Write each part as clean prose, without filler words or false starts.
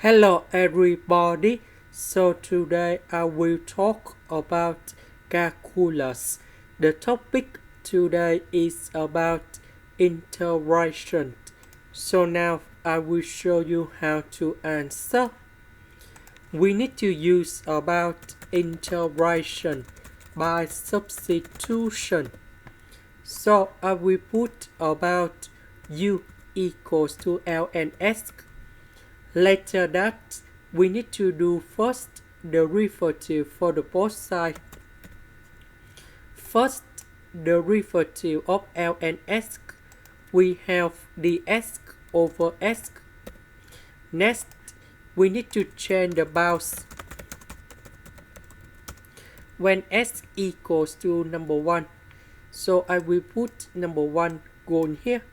Hello everybody, so today I will talk about calculus. The topic today is about integration. So now I will show you how to answer. We need to use about integration by substitution. So I will put about u equals to ln(s). Later that, we need to do first derivative for the both sides. First derivative of ln(s), we have the s over s. Next, we need to change the bounds. When s equals to number 1, so I will put number 1 going here.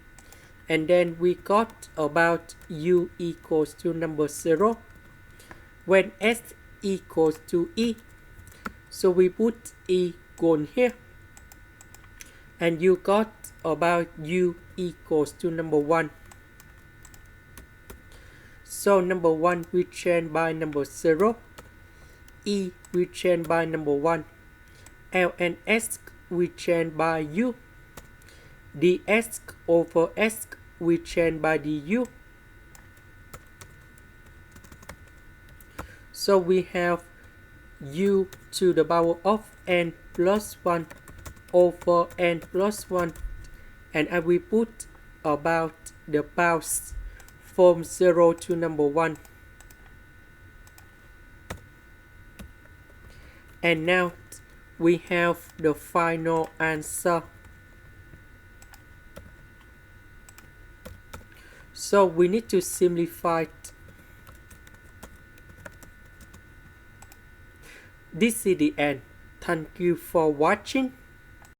And then we got about u equals to number 0. When s equals to e, so we put e going here. And you got about u equals to number 1. So number 1 we change by number 0. E we change by number 1. ln(s) we change by u. ds over s we change by du. So we have u to the power of n plus 1 over n plus 1. And I will put about the bounds from 0 to number 1. And now we have the final answer. So we need to simplify it. This is the end. Thank you for watching.